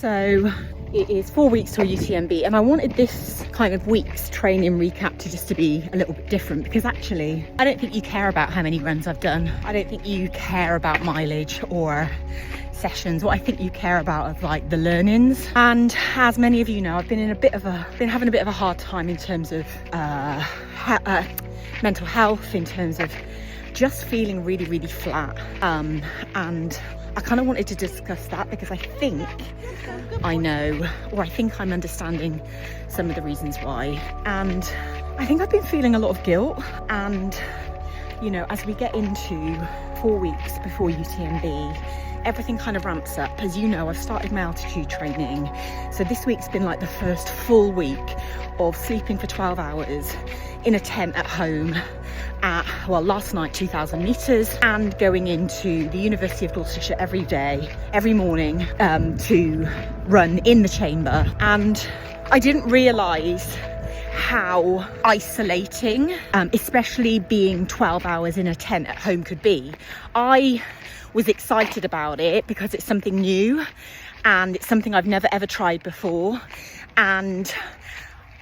So it is 4 weeks till UTMB, and I wanted this kind of week's training recap to be a little bit different, because actually I don't think you care about how many runs I've done. I don't think you care about mileage or sessions. What I think you care about are like the learnings. And as many of you know, I've been having a bit of a hard time in terms of mental health, in terms of just feeling really, really flat. And I kind of wanted to discuss that because I think I know, or I think I'm understanding some of the reasons why. And I think I've been feeling a lot of guilt. And, you know, as we get into 4 weeks before UTMB, everything kind of ramps up. As you know, I've started my altitude training. So this week's been like the first full week of sleeping for 12 hours in a tent at home at, well, last night 2,000 meters, and going into the University of Gloucestershire every day, every morning, to run in the chamber. And I didn't realise how isolating, especially being 12 hours in a tent at home, could be. I was excited about it because it's something new and it's something I've never ever tried before, and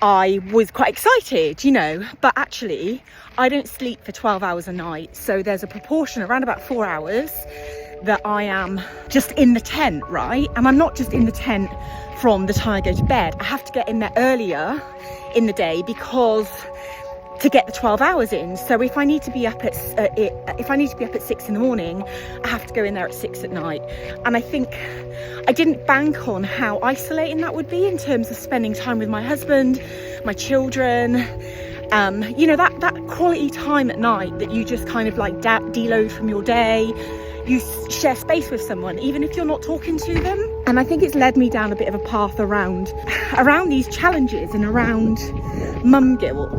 I was quite excited, you know, but actually I don't sleep for 12 hours a night. So there's a proportion, around about 4 hours, that I am just in the tent, right? And I'm not just in the tent from the time I go to bed. I have to get in there earlier in the day because to get the 12 hours in. So if I need to be up at 6 in the morning, I have to go in there at 6 at night. And I think I didn't bank on how isolating that would be in terms of spending time with my husband, my children, you know, that quality time at night that you just kind of like deload from your day. You share space with someone, even if you're not talking to them. And I think it's led me down a bit of a path around these challenges and around mum guilt.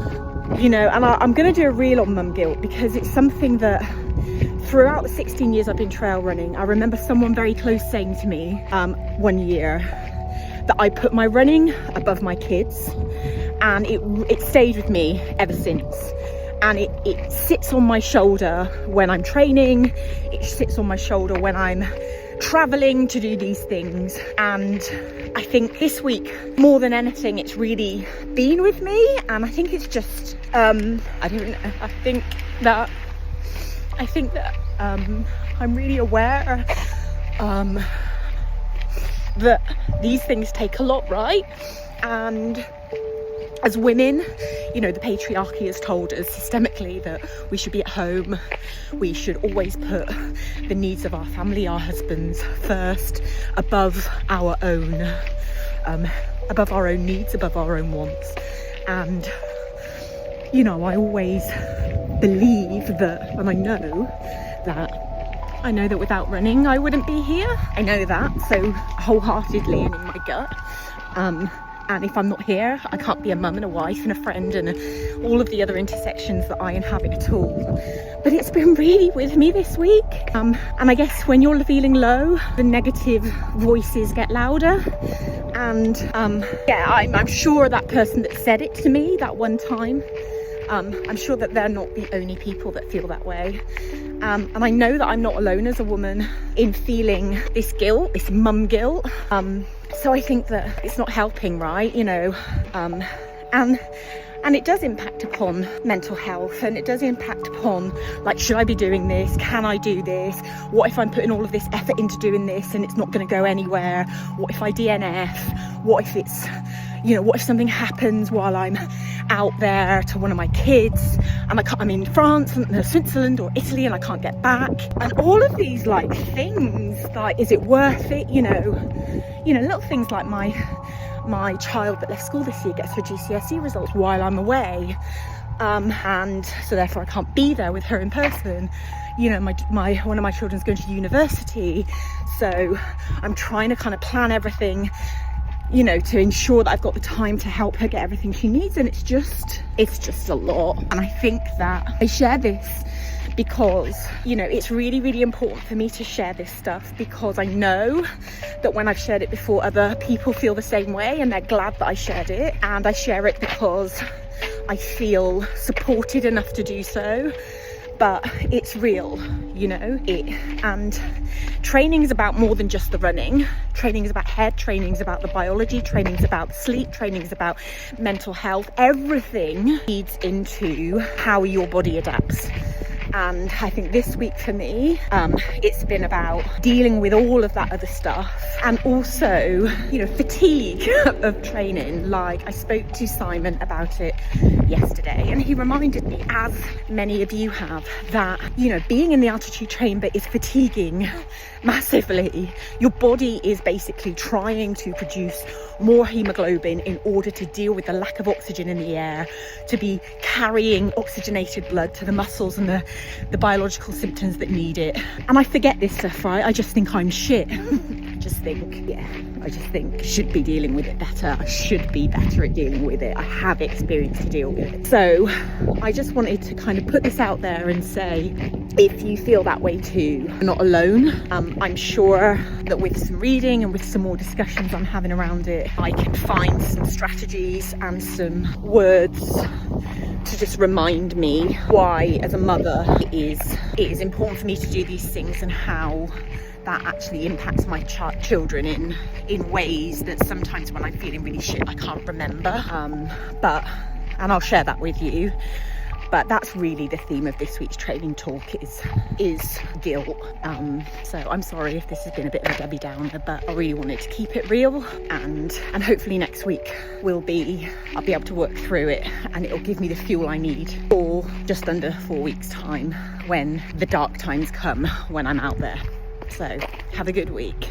You know, and I'm going to do a reel on mum guilt because it's something that throughout the 16 years I've been trail running, I remember someone very close saying to me one year that I put my running above my kids, and it stayed with me ever since. And it sits on my shoulder when I'm training, it sits on my shoulder when I'm traveling to do these things. And I think this week, more than anything, it's really been with me. And I think it's just I don't know, I think that I'm really aware that these things take a lot, right? And as women, you know, the patriarchy has told us systemically that we should be at home. We should always put the needs of our family, our husbands, first, above our own needs, above our own wants. And, you know, I always believe that, and I know that without running, I wouldn't be here. I know that so wholeheartedly and in my gut. And if I'm not here, I can't be a mum and a wife and a friend and all of the other intersections that I inhabit at all. But it's been really with me this week. And I guess when you're feeling low, the negative voices get louder. And yeah, I'm sure that person that said it to me that one time, I'm sure that they're not the only people that feel that way. And I know that I'm not alone as a woman in feeling this guilt, this mum guilt. So I think that it's not helping, right? You know, and it does impact upon mental health, and it does impact upon, like, should I be doing this? Can I do this? What if I'm putting all of this effort into doing this and it's not going to go anywhere? What if I DNF? What if it's, you know, what if something happens while I'm out there to one of my kids and I'm in France and Switzerland or Italy and I can't get back? And all of these like things, like, is it worth it? You know, little things like my child that left school this year gets her GCSE results while I'm away, and so therefore I can't be there with her in person. You know, one of my children's going to university, so I'm trying to kind of plan everything, you know, to ensure that I've got the time to help her get everything she needs. And it's just a lot. And I think that I share this because, you know, it's really, really important for me to share this stuff, because I know that when I've shared it before, other people feel the same way and they're glad that I shared it. And I share it because I feel supported enough to do so. But it's real, you know, and training is about more than just the running. Training is about head, training is about the biology, training is about sleep, training is about mental health. Everything feeds into how your body adapts. And I think this week for me, it's been about dealing with all of that other stuff, and also, you know, fatigue of training. Like, I spoke to Simon about it yesterday, and he reminded me, as many of you have, that, you know, being in the altitude chamber is fatiguing massively. Your body is basically trying to produce more hemoglobin in order to deal with the lack of oxygen in the air, to be carrying oxygenated blood to the muscles and the biological symptoms that need it. And I forget this stuff, right? I just think I'm shit. I just think I should be dealing with it better. I should be better at dealing with it. I have experience to deal with it. So I just wanted to kind of put this out there and say, if you feel that way too, you're not alone. I'm sure that with some reading and with some more discussions I'm having around it, I can find some strategies and some words to just remind me why, as a mother, it is important for me to do these things, and how that actually impacts my children in ways that sometimes when I'm feeling really shit I can't remember. And I'll share that with you. But that's really the theme of this week's training talk is guilt. So I'm sorry if this has been a bit of a Debbie Downer, but I really wanted to keep it real, and hopefully next week I'll be able to work through it, and it'll give me the fuel I need for just under 4 weeks' time, when the dark times come, when I'm out there. So have a good week.